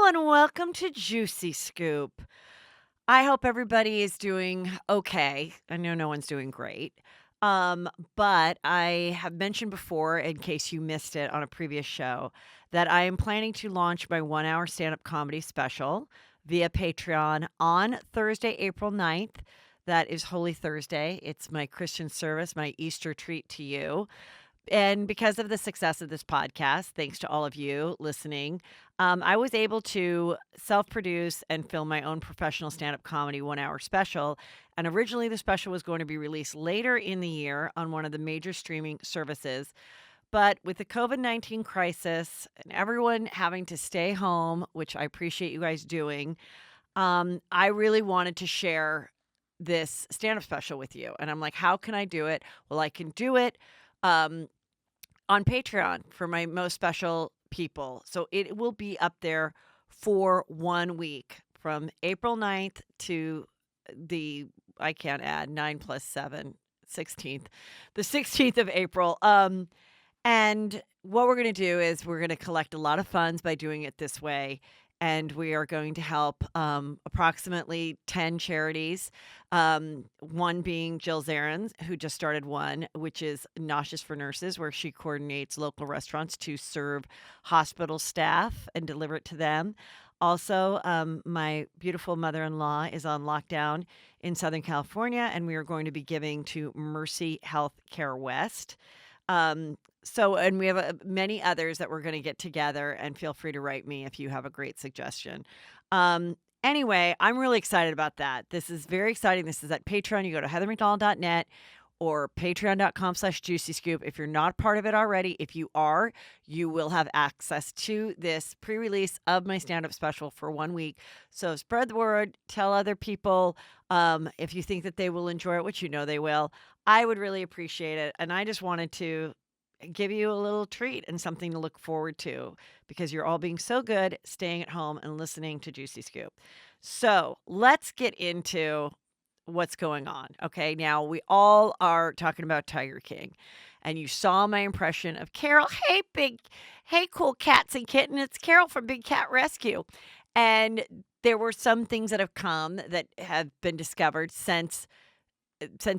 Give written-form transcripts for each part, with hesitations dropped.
Hello and welcome to Juicy Scoop. I hope everybody is doing okay. I know no one's doing great. Um, but I have mentioned before, in case you missed it on a previous show, that I am planning to launch my 1 hour stand up comedy special via Patreon on Thursday, April 9th. That is Holy Thursday. It's my Christian service, my Easter treat to you. And because of the success of this podcast, thanks to all of you listening, I was able to self produce and film my own professional stand up comedy 1 hour special. And originally, the special was going to be released later in the year on one of the major streaming services. But with the COVID-19 crisis and everyone having to stay home, which I appreciate you guys doing, I really wanted to share this stand up special with you. And I'm like, how can I do it? Well, I can do it. Um, on Patreon for my most special people. So it will be up there for 1 week from April 9th to the I can't add 9 plus 7, 16th. The 16th of April. And what we're going to do is we're going to collect a lot of funds by doing it this way. And we are going to help approximately 10 charities. One being Jill Zarin's, who just started one, which is Nauseous for Nurses, where she coordinates local restaurants to serve hospital staff and deliver it to them. Also, my beautiful mother in law is on lockdown in Southern California, and we are going to be giving to Mercy Health Care West. And we have many others that we're going to get together, and feel free to write me if you have a great suggestion. Anyway, I'm really excited about that. This is very exciting. This is at Patreon. You go to heathermcdonald.net or patreon.com/juicyscoop. If you're not part of it already, if you are, you will have access to this pre-release of my stand-up special for 1 week. So spread the word, tell other people if you think that they will enjoy it, which you know they will. I would really appreciate it. And I just wanted to give you a little treat and something to look forward to because you're all being so good staying at home and listening to Juicy Scoop. So let's get into what's going on. Okay. Now we all are talking about Tiger King, and you saw my impression of Carol. Hey, cool cats and kitten. It's Carol from Big Cat Rescue. And there were some things that have come that have been discovered since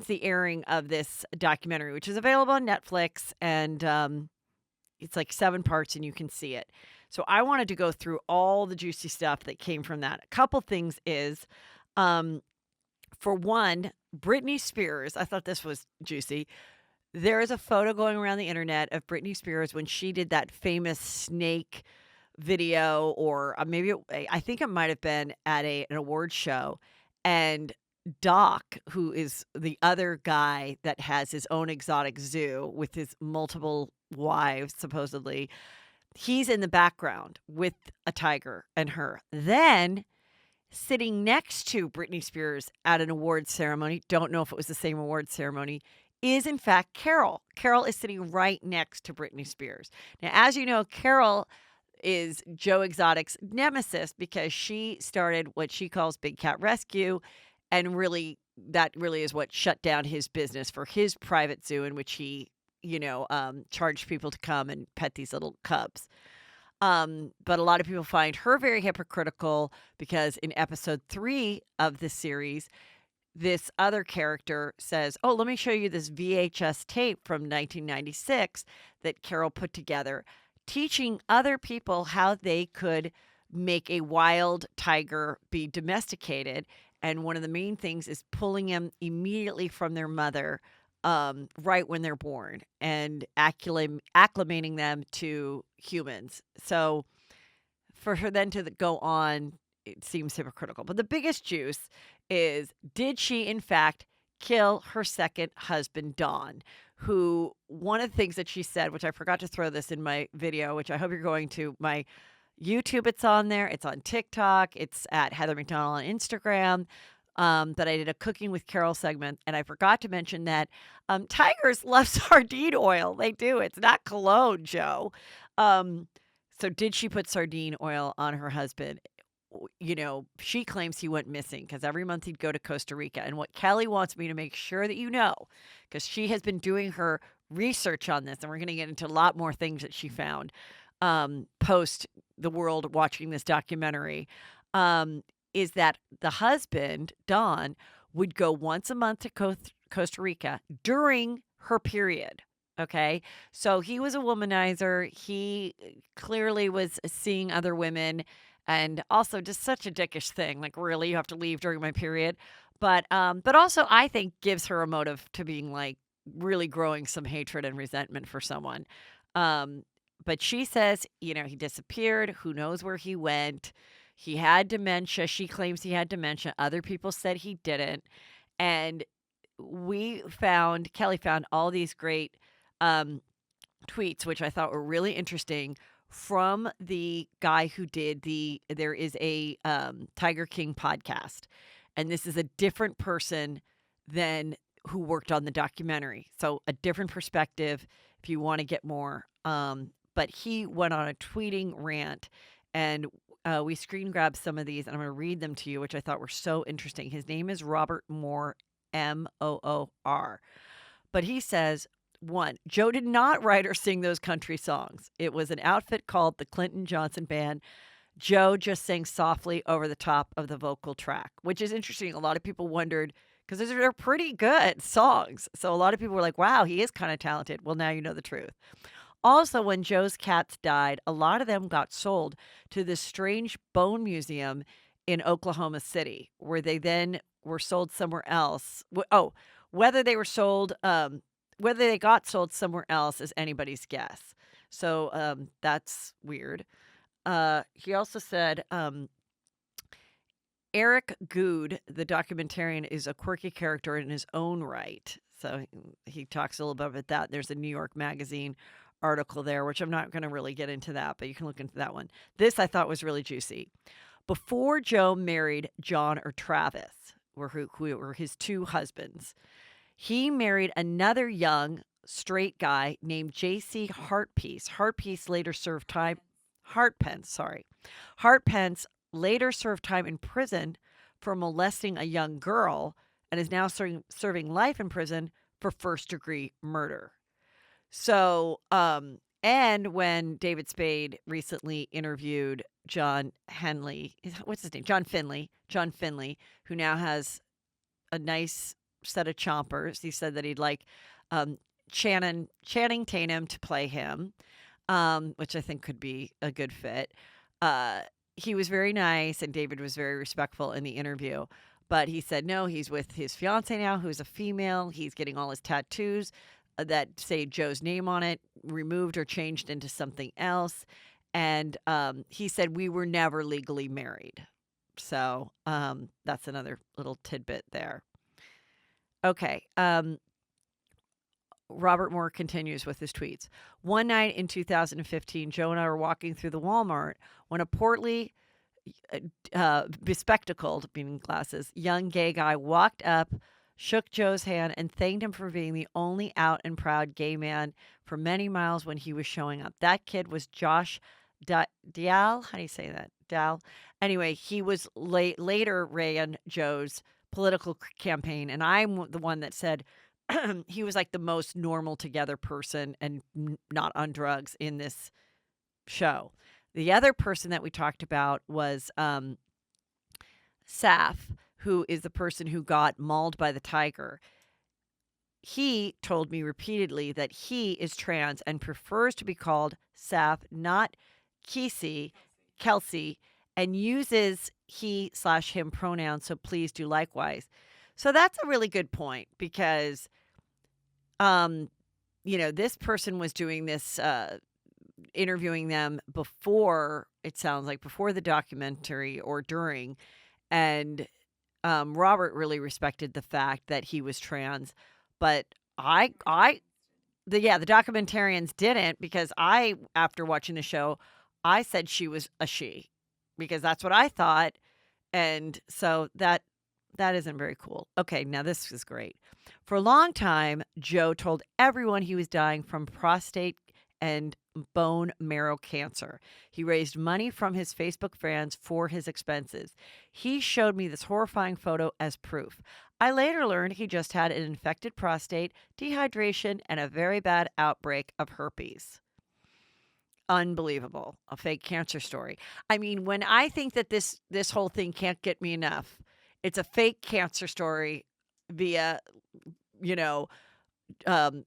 the airing of this documentary, which is available on Netflix, and it's like 7 parts and you can see it. So I wanted to go through all the juicy stuff that came from that. A couple things is, for one, Britney Spears. I thought this was juicy. There is a photo going around the internet of Britney Spears when she did that famous snake video, or I think it might have been at an award show, and Doc, who is the other guy that has his own exotic zoo with his multiple wives, supposedly, he's in the background with a tiger and her. Then, sitting next to Britney Spears at an awards ceremony, don't know if it was the same awards ceremony, is in fact Carol. Carol is sitting right next to Britney Spears. Now, as you know, Carol is Joe Exotic's nemesis because she started what she calls Big Cat Rescue. And that really is what shut down his business for his private zoo, in which he, charged people to come and pet these little cubs. But a lot of people find her very hypocritical because in episode 3 of this series, this other character says, "Oh, let me show you this VHS tape from 1996 that Carol put together, teaching other people how they could make a wild tiger be domesticated." And one of the main things is pulling them immediately from their mother, right when they're born, and acclimating them to humans. So for her then to go on, it seems hypocritical. But the biggest juice is, did she in fact kill her second husband, Don? Who, one of the things that she said, which I forgot to throw this in my video, which I hope you're going to my YouTube, it's on there. It's on TikTok. It's at Heather McDonald on Instagram. That I did a cooking with Carol segment, and I forgot to mention that tigers love sardine oil. They do. It's not cologne, Joe. So did she put sardine oil on her husband? She claims he went missing because every month he'd go to Costa Rica. And what Kelly wants me to make sure that you know, because she has been doing her research on this, and we're going to get into a lot more things that she found post the world watching this documentary, um, is that the husband, Don, would go once a month to Costa Rica during her period. Okay. So he was a womanizer. He clearly was seeing other women and also just such a dickish thing. Like, really, you have to leave during my period. But also I think gives her a motive to being like really growing some hatred and resentment for someone. Um, but she says, he disappeared. Who knows where he went? He had dementia. She claims he had dementia. Other people said he didn't. And Kelly found all these great um, tweets, which I thought were really interesting from the guy who did there is a Tiger King podcast. And this is a different person than who worked on the documentary. So a different perspective if you want to get more. But he went on a tweeting rant, and we screen grabbed some of these, and I'm going to read them to you, which I thought were so interesting. His name is Robert Moore, Moor. But he says, one, Joe did not write or sing those country songs. It was an outfit called the Clinton Johnson Band. Joe just sang softly over the top of the vocal track, which is interesting. A lot of people wondered because they're pretty good songs. So a lot of people were like, wow, he is kind of talented. Well, now you know the truth. Also, when Joe's cats died, a lot of them got sold to this strange bone museum in Oklahoma City, where they then were sold somewhere else. Whether they were sold, whether they got sold somewhere else is anybody's guess. So that's weird. He also said, Eric Good, the documentarian, is a quirky character in his own right. So he talks a little bit about that. There's a New York Magazine article there, which I'm not going to really get into that, but you can look into that one. This I thought was really juicy. Before Joe married John or Travis, who were his two husbands, he married another young straight guy named J.C. Hartpiece. Hartpence later served time in prison for molesting a young girl and is now serving life in prison for first-degree murder. So, and when David Spade recently interviewed John Henley, what's his name? John Finley, who now has a nice set of chompers. He said that he'd like Channing Tatum to play him, which I think could be a good fit. He was very nice, and David was very respectful in the interview. But he said, no, he's with his fiance now, who's a female. He's getting all his tattoos that say Joe's name on it removed or changed into something else. And he said, we were never legally married. So that's another little tidbit there. Okay. Robert Moore continues with his tweets. One night in 2015, Joe and I were walking through the Walmart when a portly, bespectacled, meaning glasses, young gay guy walked up, shook Joe's hand, and thanked him for being the only out and proud gay man for many miles when he was showing up. That kid was Josh Dial. How do you say that? Dial. Anyway, he was later ran Joe's political campaign, and I'm the one that said he was like the most normal together person and not on drugs in this show. The other person that we talked about was Saf, who is the person who got mauled by the tiger. He told me repeatedly that he is trans and prefers to be called Saf, not Kelsey, and uses he/him pronouns, so please do likewise. So that's a really good point because, this person was doing this, interviewing them before, it sounds like, before the documentary or during, and Robert really respected the fact that he was trans, but the documentarians didn't because after watching the show, I said she was a she because that's what I thought, and so that isn't very cool. Okay, now this is great. For a long time, Joe told everyone he was dying from prostate and bone marrow cancer. He raised money from his Facebook fans for his expenses. He showed me this horrifying photo as proof. I later learned he just had an infected prostate, dehydration, and a very bad outbreak of herpes. Unbelievable. A fake cancer story. I mean, when I think that this whole thing can't get me enough, it's a fake cancer story via, you know,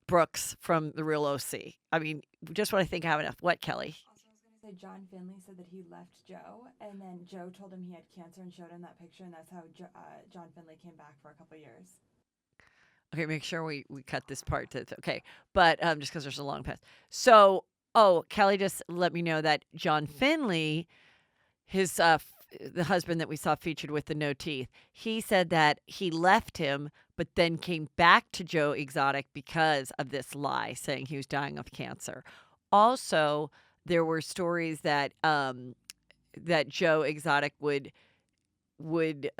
Brooks from The Real OC. I mean, just when I think I have enough. What, Kelly? Also, I was going to say John Finley said that he left Joe, and then Joe told him he had cancer and showed him that picture, and that's how John Finley came back for a couple years. Okay, make sure we cut this part to okay. But just because there's a long pass. So, oh, Kelly just let me know that John Finley, his the husband that we saw featured with the no teeth, he said that he left him, but then came back to Joe Exotic because of this lie, saying he was dying of cancer. Also, there were stories that that Joe Exotic would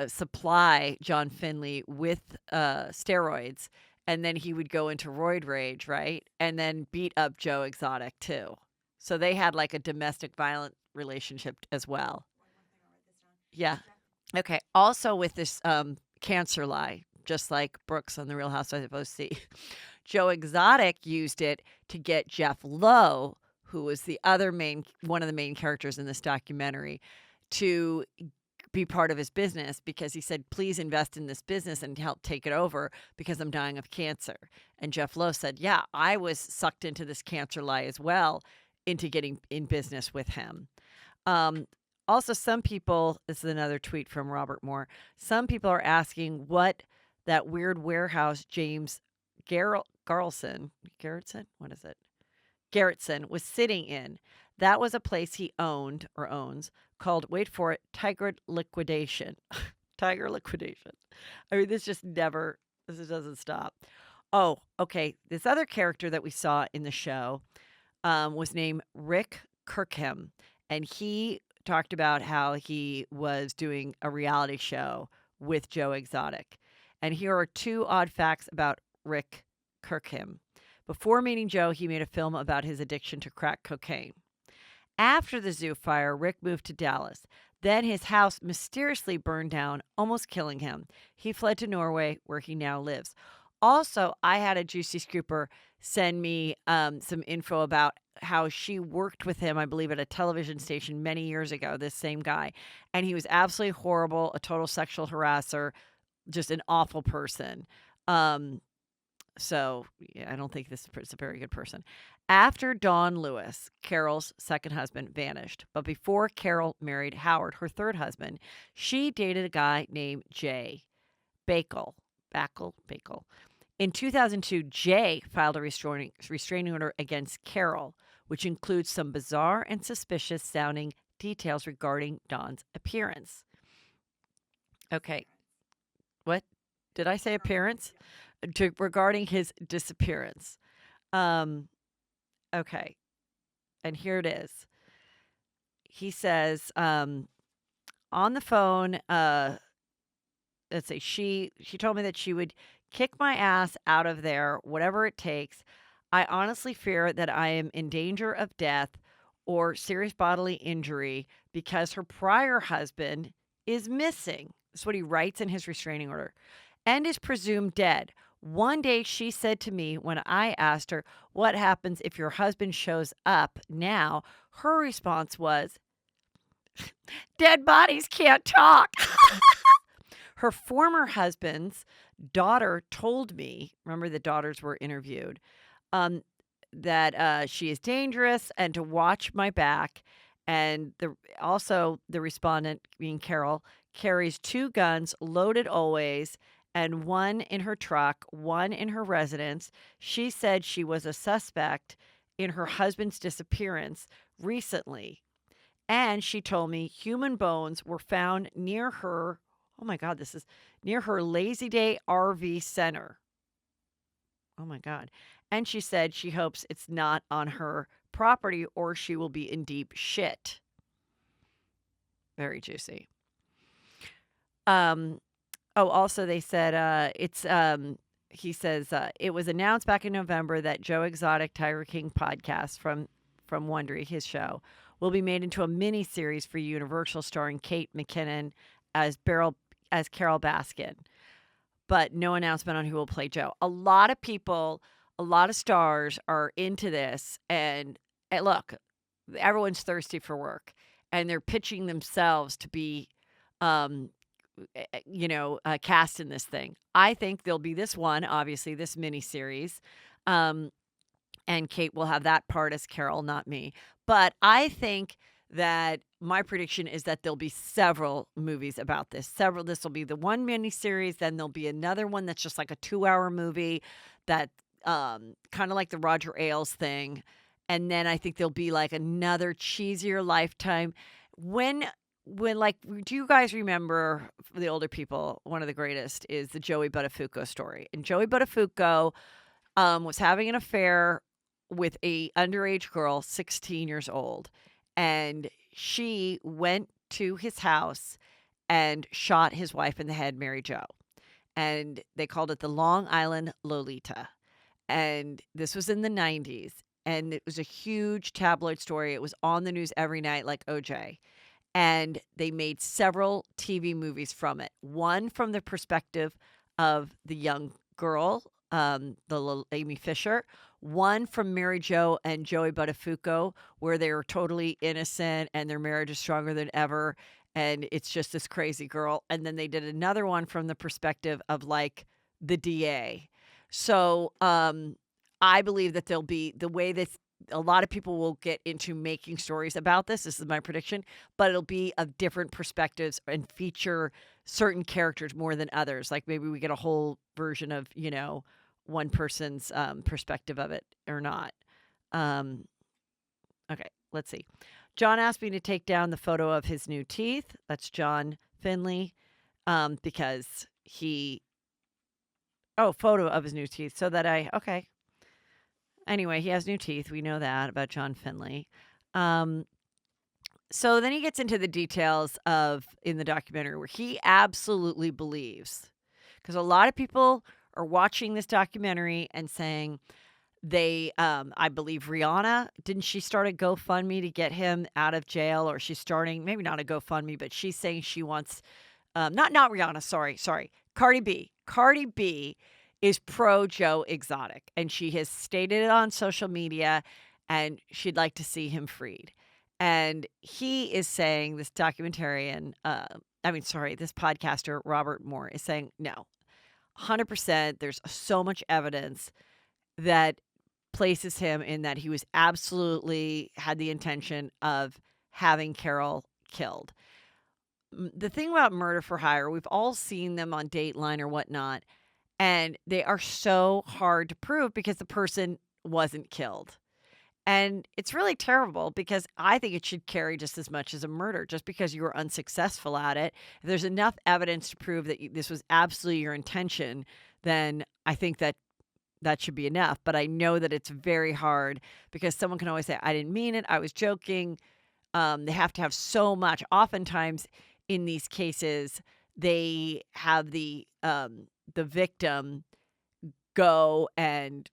supply John Finley with steroids, and then he would go into roid rage, right? And then beat up Joe Exotic too. So they had like a domestic violent relationship as well. Yeah. Okay. Also with this cancer lie, just like Brooks on The Real Housewives of OC, Joe Exotic used it to get Jeff Lowe, who was the other one of the main characters in this documentary, to be part of his business because he said, please invest in this business and help take it over because I'm dying of cancer. And Jeff Lowe said, yeah, I was sucked into this cancer lie as well, into getting in business with him. Um, Also, some people, this is another tweet from Robert Moore. Some people are asking what that weird warehouse James Garrelson, Garrettson, what is it? Garrettson was sitting in. That was a place he owned or owns called, wait for it, Tiger Liquidation. Tiger Liquidation. I mean, this just doesn't stop. Oh, okay. This other character that we saw in the show was named Rick Kirkham, and he talked about how he was doing a reality show with Joe Exotic. And here are two odd facts about Rick Kirkham. Before meeting Joe, he made a film about his addiction to crack cocaine. After the zoo fire, Rick moved to Dallas. Then his house mysteriously burned down, almost killing him. He fled to Norway, where he now lives. Also, I had a juicy scooper send me some info about how she worked with him, I believe, at a television station many years ago, this same guy. And he was absolutely horrible, a total sexual harasser, just an awful person. Um, so, yeah, I don't think this is a very good person. After Dawn Lewis, Carol's second husband, vanished, but before Carol married Howard, her third husband, she dated a guy named Jay Bakel. Bakel. In 2002, Jay filed a restraining order against Carol, which includes some bizarre and suspicious sounding details regarding Dawn's appearance. Okay, what? Did I say appearance? Regarding his disappearance. Um, okay, and here it is. He says on the phone. Let's say she told me that she would kick my ass out of there, whatever it takes. I honestly fear that I am in danger of death or serious bodily injury because her prior husband is missing. That's what he writes in his restraining order and is presumed dead. One day she said to me when I asked her, what happens if your husband shows up now? Her response was, dead bodies can't talk. Her former husband's daughter told me, remember the daughters were interviewed, that she is dangerous and to watch my back. And also the respondent, being Carol, carries two guns, loaded always, and one in her truck, one in her residence. She said she was a suspect in her husband's disappearance recently. And she told me human bones were found near her. Oh my God, this is near her Lazy Day RV center. Oh my God. And she said she hopes it's not on her property or she will be in deep shit. Very juicy. Um, also they said he says it was announced back in November that Joe Exotic Tiger King podcast from Wondery, his show, will be made into a mini series for Universal starring Kate McKinnon as Carol Baskin, but no announcement on who will play Joe. A lot of stars are into this, and look, everyone's thirsty for work, and they're pitching themselves to be, um, cast in this thing. I think there'll be this one, obviously, this miniseries, um, and Kate will have that part as Carol, not me. But I think that my prediction is that there'll be several movies about this. Several. This will be the one miniseries, then there'll be another one that's just like a 2-hour movie that kind of like the Roger Ailes thing. And then I think there'll be like another cheesier Lifetime. When when like do you guys remember, for the older people, one of the greatest is the Joey Buttafuoco story. And Joey Buttafuoco was having an affair with a underage girl, 16 years old, and she went to his house and shot his wife in the head, Mary Jo. And they called it the Long Island Lolita. And this was in the 90s. And it was a huge tabloid story. It was on the news every night, like OJ. And they made several TV movies from it. One from the perspective of the young girl, the little Amy Fisher. One from Mary Jo and Joey Buttafuoco, where they were totally innocent and their marriage is stronger than ever. And it's just this crazy girl. And then they did another one from the perspective of like the DA. So I believe that there'll be the way that a lot of people will get into making stories about this. This is my prediction, but it'll be of different perspectives and feature certain characters more than others. Like maybe we get a whole version of, one person's perspective of it or not. Um, okay, let's see. John asked me to take down the photo of his new teeth. That's John Finley, because photo of his new teeth so that okay. Anyway, he has new teeth. We know that about John Finley. Um, so then he gets into the details of in the documentary where he absolutely believes, because a lot of people are watching this documentary and saying I believe Rihanna, didn't she start a GoFundMe to get him out of jail? Or she's starting, maybe not a GoFundMe, but she's saying she wants, not Rihanna, sorry, Cardi B. Cardi B is pro Joe Exotic, and she has stated it on social media, and she'd like to see him freed. And he is saying, this documentarian, this podcaster, Robert Moore, is saying, no, 100%, there's so much evidence that places him in that he was absolutely had the intention of having Carol killed. The thing about murder for hire, we've all seen them on Dateline or whatnot, and they are so hard to prove because the person wasn't killed. And it's really terrible because I think it should carry just as much as a murder. Just because you were unsuccessful at it, if there's enough evidence to prove that this was absolutely your intention, then I think that should be enough. But I know that it's very hard because someone can always say, I didn't mean it, I was joking. They have to have so much. Oftentimes in these cases, they have the victim go and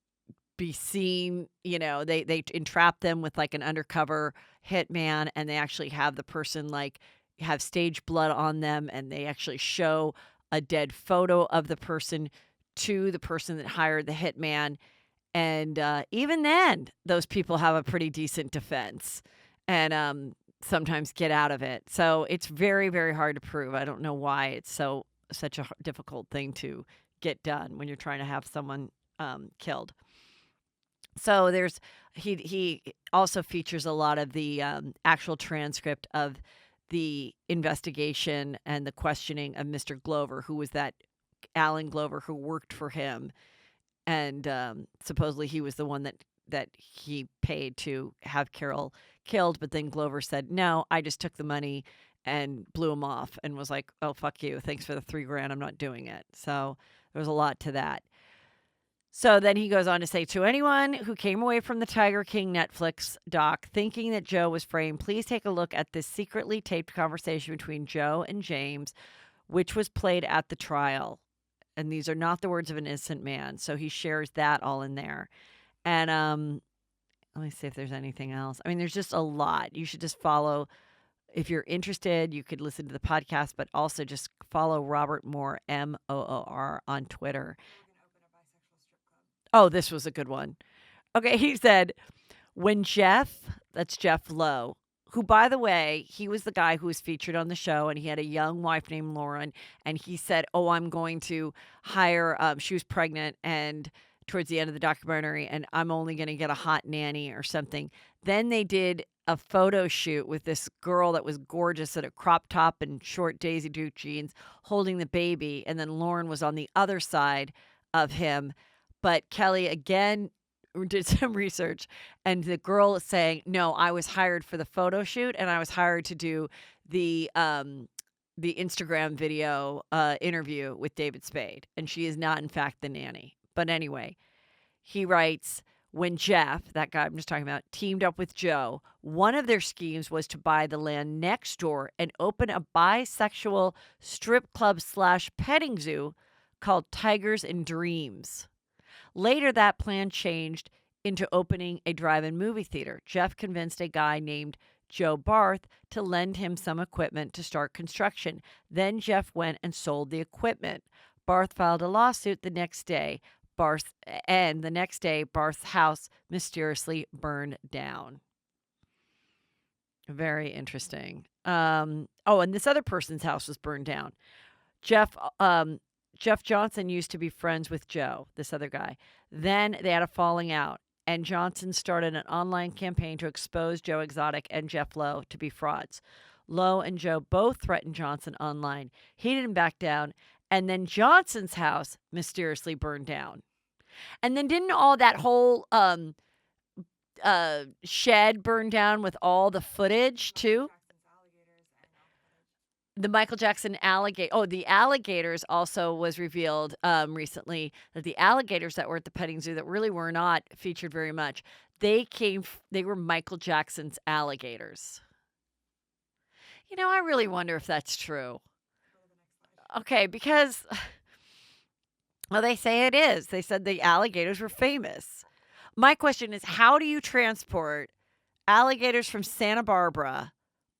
be seen, they entrap them with like an undercover hitman, and they actually have the person like have stage blood on them, and they actually show a dead photo of the person to the person that hired the hitman. And even then, those people have a pretty decent defense and sometimes get out of it. So it's very, very hard to prove. I don't know why it's such a difficult thing to get done when you're trying to have someone killed. So he also features a lot of the actual transcript of the investigation and the questioning of Mr. Glover, who was that Alan Glover who worked for him, and supposedly he was the one that he paid to have Carol killed. But then Glover said, "No, I just took the money and blew him off," and was like, "Oh, fuck you! Thanks for the $3,000. I'm not doing it." So there was a lot to that. So then he goes on to say, to anyone who came away from the Tiger King Netflix doc thinking that Joe was framed, please take a look at this secretly taped conversation between Joe and James, which was played at the trial. And these are not the words of an innocent man. So he shares that all in there. And let me see if there's anything else. I mean, there's just a lot. You should just follow. If you're interested, you could listen to the podcast, but also just follow Robert Moore, Moor, on Twitter. Oh, this was a good one. Okay, he said, When that's Jeff Lowe, who, by the way, he was the guy who was featured on the show, and he had a young wife named Lauren, and he said, "Oh, I'm going to hire," she was pregnant, and towards the end of the documentary, "and I'm only gonna get a hot nanny or something." Then they did a photo shoot with this girl that was gorgeous in a crop top and short Daisy Duke jeans holding the baby, and then Lauren was on the other side of him. But Kelly again did some research, and the girl is saying, "No, I was hired for the photo shoot, and I was hired to do the Instagram video, interview with David Spade, and she is not, in fact, the nanny." But anyway, he writes, when Jeff, that guy I'm just talking about, teamed up with Joe, one of their schemes was to buy the land next door and open a bisexual strip club slash petting zoo called Tigers and Dreams. Later, that plan changed into opening a drive-in movie theater. Jeff convinced a guy named Joe Barth to lend him some equipment to start construction. Then Jeff went and sold the equipment. Barth filed a lawsuit the next day. Barth's house mysteriously burned down. Very interesting. And this other person's house was burned down. Jeff Jeff Johnson used to be friends with Joe, this other guy. Then they had a falling out, and Johnson started an online campaign to expose Joe Exotic and Jeff Lowe to be frauds. Lowe and Joe both threatened Johnson online. He didn't back down, and then Johnson's house mysteriously burned down. And then didn't all that whole shed burn down with all the footage too? The Michael Jackson the alligators also was revealed, recently that the alligators that were at the petting zoo that really were not featured very much, they were Michael Jackson's alligators. I really wonder if that's true. Okay, because well, they say it is. They said the alligators were famous. My question is, how do you transport alligators from Santa Barbara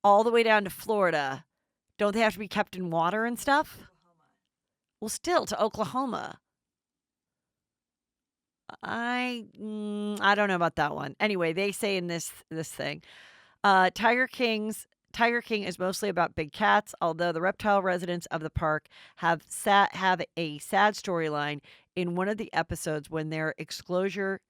all the way down to Florida? Don't they have to be kept in water and stuff? Well, still to Oklahoma. I don't know about that one. Anyway, they say in this thing, Tiger King is mostly about big cats, although the reptile residents of the park have a sad storyline in one of the episodes when their enclosure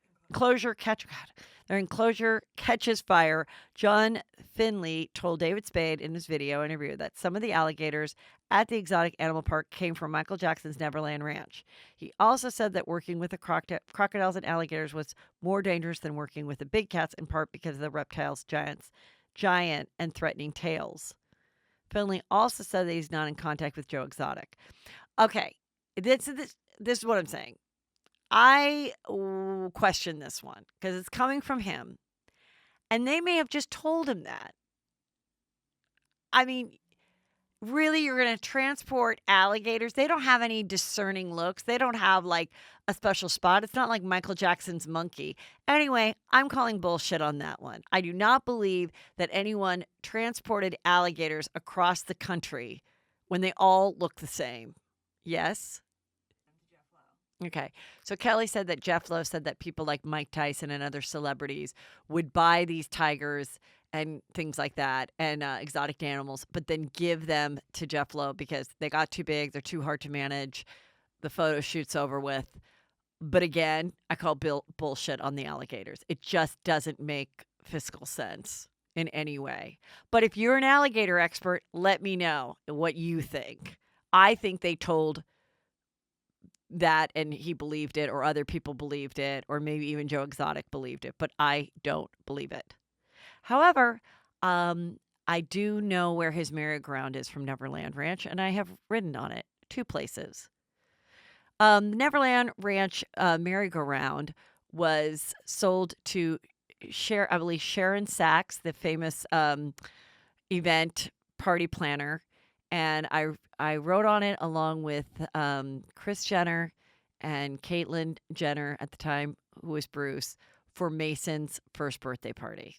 catches fire. John Finley told David Spade in his video interview that some of the alligators at the exotic animal park came from Michael Jackson's Neverland Ranch. He also said that working with the crocodiles and alligators was more dangerous than working with the big cats, in part because of the reptiles' giant and threatening tails. Finley also said that he's not in contact with Joe Exotic. Okay, this is what I'm saying. I question this one because it's coming from him, and they may have just told him that. I mean, really, you're going to transport alligators? They don't have any discerning looks. They don't have like a special spot. It's not like Michael Jackson's monkey. Anyway, I'm calling bullshit on that one. I do not believe that anyone transported alligators across the country when they all look the same. Yes? Okay. So Kelly said that Jeff Lowe said that people like Mike Tyson and other celebrities would buy these tigers and things like that and exotic animals, but then give them to Jeff Lowe because they got too big. They're too hard to manage. The photo shoot's over with. But again, I call bullshit on the alligators. It just doesn't make fiscal sense in any way. But if you're an alligator expert, let me know what you think. I think they told that and he believed it, or other people believed it, or maybe even Joe Exotic believed it, but I don't believe it. However, I do know where his merry-go-round is from Neverland Ranch, and I have ridden on it 2 places. Neverland Ranch merry-go-round was sold to I believe Sharon Sachs, the famous event party planner, and I rode on it along with Kris Jenner and Caitlyn Jenner at the time, who was Bruce, for Mason's first birthday party.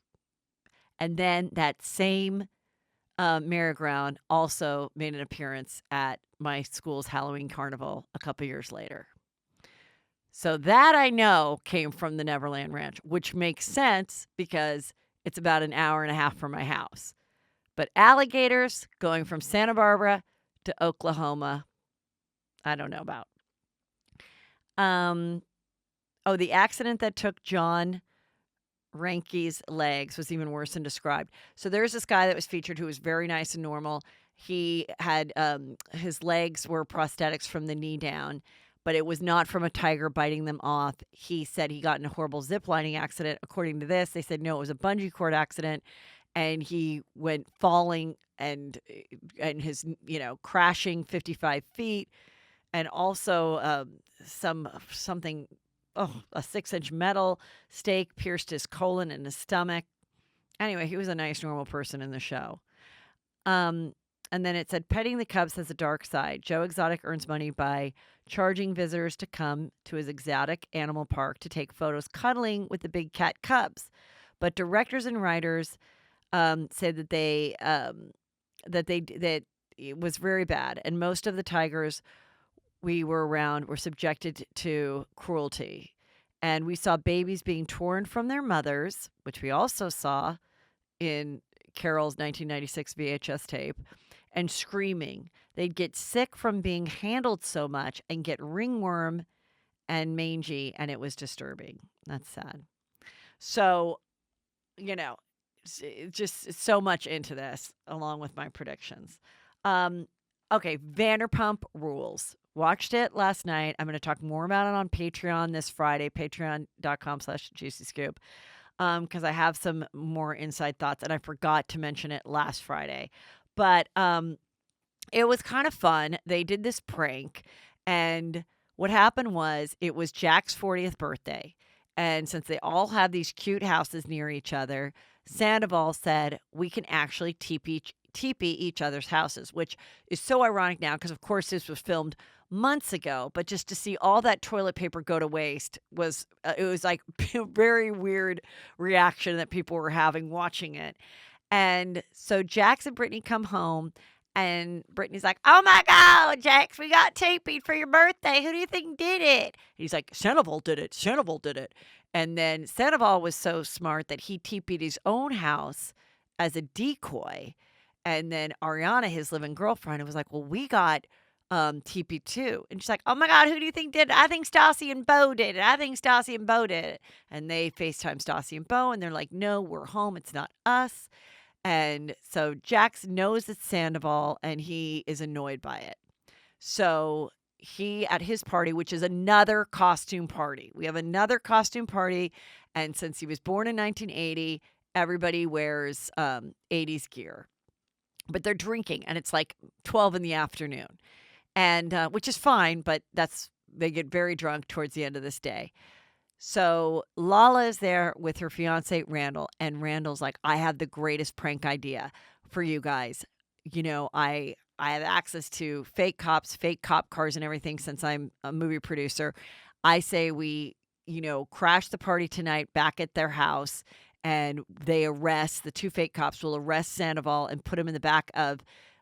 And then that same merry-go-round also made an appearance at my school's Halloween carnival a couple years later. So that I know came from the Neverland Ranch, which makes sense because it's about an hour and a half from my house. But alligators going from Santa Barbara to Oklahoma, I don't know about. Um, oh, the accident that took John Ranke's legs was even worse than described. So there's this guy that was featured who was very nice and normal. He had his legs were prosthetics from the knee down, but it was not from a tiger biting them off. He said he got in a horrible zip lining accident. According to this, they said no, it was a bungee cord accident, and he went falling and his crashing 55 feet, and also something, oh, a 6-inch metal stake pierced his colon and his stomach. Anyway, he was a nice, normal person in the show. Um, and then it said, petting the cubs has a dark side. Joe Exotic earns money by charging visitors to come to his exotic animal park to take photos cuddling with the big cat cubs. But directors and writers say that it was very bad, and most of the tigers we were around were subjected to cruelty. And we saw babies being torn from their mothers, which we also saw in Carol's 1996 VHS tape, and screaming. They'd get sick from being handled so much and get ringworm and mangy, and it was disturbing. That's sad. So, you know, just so much into this, along with my predictions. Um, okay, Vanderpump Rules. Watched it last night. I'm going to talk more about it on Patreon this Friday, patreon.com/juicy scoop, because I have some more inside thoughts, and I forgot to mention it last Friday. But it was kind of fun. They did this prank, and what happened was it was Jack's 40th birthday. And since they all have these cute houses near each other, Sandoval said, we can actually teepee each other's houses, which is so ironic now because, of course, this was filmed months ago. But just to see all that toilet paper go to waste was, it was like a very weird reaction that people were having watching it. And so Jax and Brittany come home, and Brittany's like, "Oh my God, Jax, we got teepeed for your birthday. Who do you think did it?" He's like, "Sandoval did it. Sandoval did it." And then Sandoval was so smart that he teepeed his own house as a decoy. And then Ariana, his living girlfriend, was like, "Well, we got teepee too." And she's like, "Oh my God, who do you think did it? I think Stassi and Bo did it. I think Stassi and Bo did it." And they FaceTime Stassi and Bo, and they're like, "No, we're home. It's not us." And so Jax knows it's Sandoval, and he is annoyed by it. So he, at his party, which is another costume party, we have another costume party. And since he was born in 1980, everybody wears 80s gear. But they're drinking, and it's like 12 in the afternoon, and which is fine, but they get very drunk towards the end of this day. So Lala is there with her fiance Randall, and Randall's like, "I have the greatest prank idea for you guys. I have access to fake cops, fake cop cars, and everything since I'm a movie producer. I say we, crash the party tonight back at their house, and the two fake cops will arrest Sandoval and put him in the back of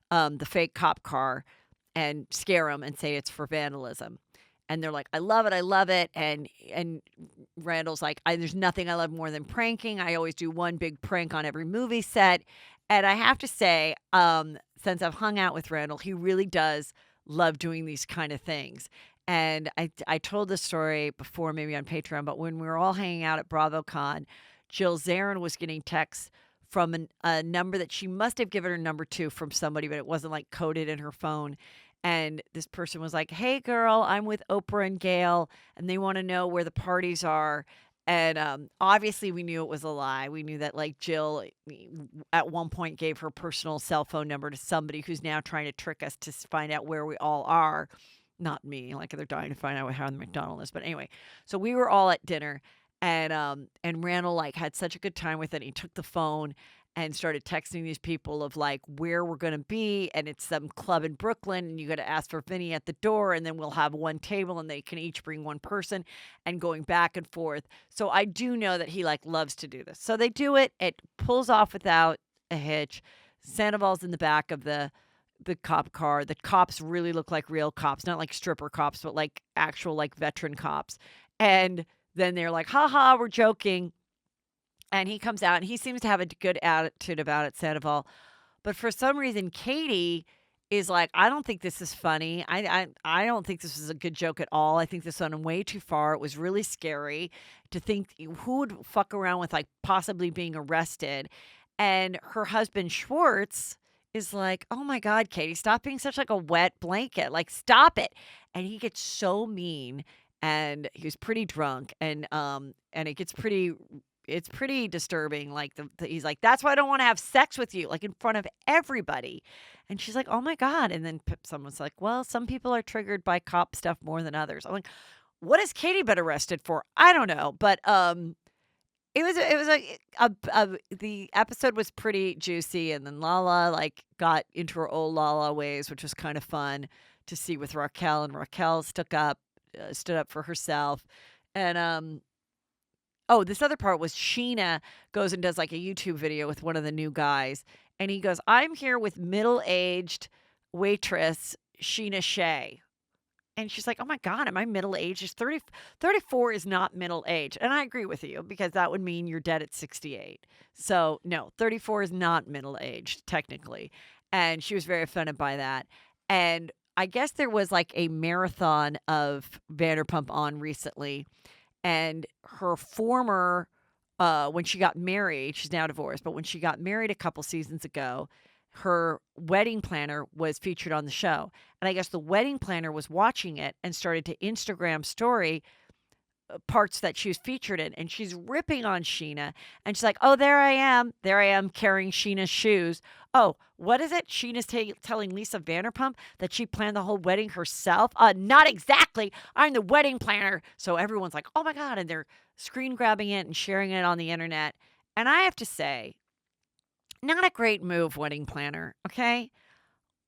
the fake cop car and scare him and say it's for vandalism." And they're like, "I love it, I love it." And Randall's like, "There's nothing I love more than pranking. I always do one big prank on every movie set." And I have to say, since I've hung out with Randall, he really does love doing these kind of things. And I told this story before, maybe on Patreon, but when we were all hanging out at BravoCon, Jill Zarin was getting texts from a number that she must have given her number to from somebody, but it wasn't like coded in her phone. And this person was like, "Hey, girl, I'm with Oprah and Gail, and they want to know where the parties are." And obviously, we knew it was a lie. We knew that, like, Jill at one point gave her personal cell phone number to somebody who's now trying to trick us to find out where we all are. Not me, like they're dying to find out how the McDonald's is. But anyway, so we were all at dinner, and Randall like had such a good time with it. He took the phone and started texting these people of like where we're going to be, and it's some club in Brooklyn, and you got to ask for Vinny at the door, and then we'll have one table and they can each bring one person, and going back and forth. So I do know that he like loves to do this. So they do it. It pulls off without a hitch. Sandoval's in the back of the cop car. The cops really look like real cops, not like stripper cops, but like actual like veteran cops. And then they're like, "Ha ha, we're joking." And he comes out and he seems to have a good attitude about it, Sandoval. But for some reason, Katie is like, "I don't think this is funny. I don't think this is a good joke at all. I think this went way too far. It was really scary to think who would fuck around with like possibly being arrested." And her husband Schwartz is like, "Oh my God, Katie, stop being such like a wet blanket. Like, stop it." And he gets so mean and he was pretty drunk and it gets pretty it's pretty disturbing, like, he's like, "That's why I don't wanna have sex with you," like, in front of everybody, and she's like, "Oh my god," and then p someone's like, "Well, some people are triggered by cop stuff more than others." I'm like, "What has Katie been arrested for?" I don't know, but, the episode was pretty juicy, and then Lala, like, got into her old Lala ways, which was kind of fun to see with Raquel, and Raquel stood up for herself, and, oh, this other part was Sheena goes and does, like, a YouTube video with one of the new guys, and he goes, "I'm here with middle-aged waitress Sheena Shea." And she's like, "Oh my god, am I middle-aged? Is 34 is not middle-aged." And I agree with you because that would mean you're dead at 68. So, no, 34 is not middle-aged technically, and she was very offended by that. And I guess there was, like, a marathon of Vanderpump on recently, and her former when she got married, she's now divorced, but when she got married a couple seasons ago, her wedding planner was featured on the show. And I guess the wedding planner was watching it and started to Instagram story parts that she was featured in, and she's ripping on Sheena, and she's like, "Oh, there I am carrying Sheena's shoes." Oh, what is it? Sheena's telling Lisa Vanderpump that she planned the whole wedding herself? Not exactly. I'm the wedding planner. So everyone's like, "Oh my god," and they're screen grabbing it and sharing it on the internet. And I have to say, not a great move, wedding planner. Okay,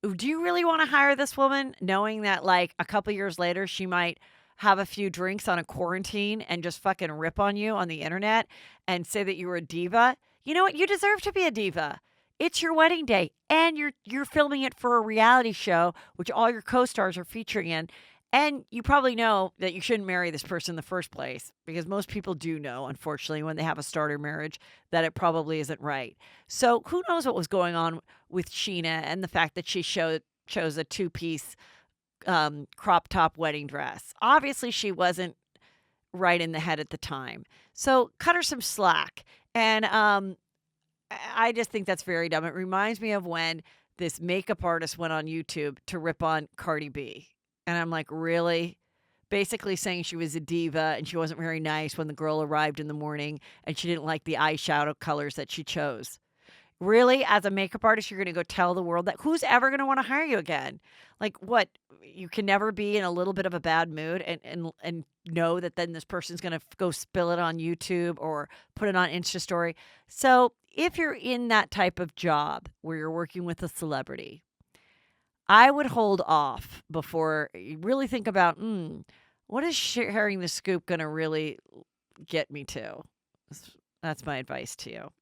do you really wanna hire this woman knowing that, like, a couple years later, she might have a few drinks on a quarantine and just fucking rip on you on the internet and say that you were a diva? You know what? You deserve to be a diva. It's your wedding day, and you're filming it for a reality show, which all your co-stars are featuring in, and you probably know that you shouldn't marry this person in the first place because most people do know, unfortunately, when they have a starter marriage, that it probably isn't right. So, who knows what was going on with Sheena and the fact that she chose a two-piece, crop top wedding dress. Obviously, she wasn't right in the head at the time. So, cut her some slack, and, I just think that's very dumb. It reminds me of when this makeup artist went on YouTube to rip on Cardi B, and I'm like, "Really?" Basically saying she was a diva and she wasn't very nice when the girl arrived in the morning and she didn't like the eyeshadow colors that she chose. Really? As a makeup artist, you're gonna go tell the world that who's ever gonna wanna hire you again? Like, what? You can never be in a little bit of a bad mood and know that then this person's gonna go spill it on YouTube or put it on Insta story. So, if you're in that type of job where you're working with a celebrity, I would hold off before you really think about, what is sharing the scoop gonna really get me to?" That's my advice to you.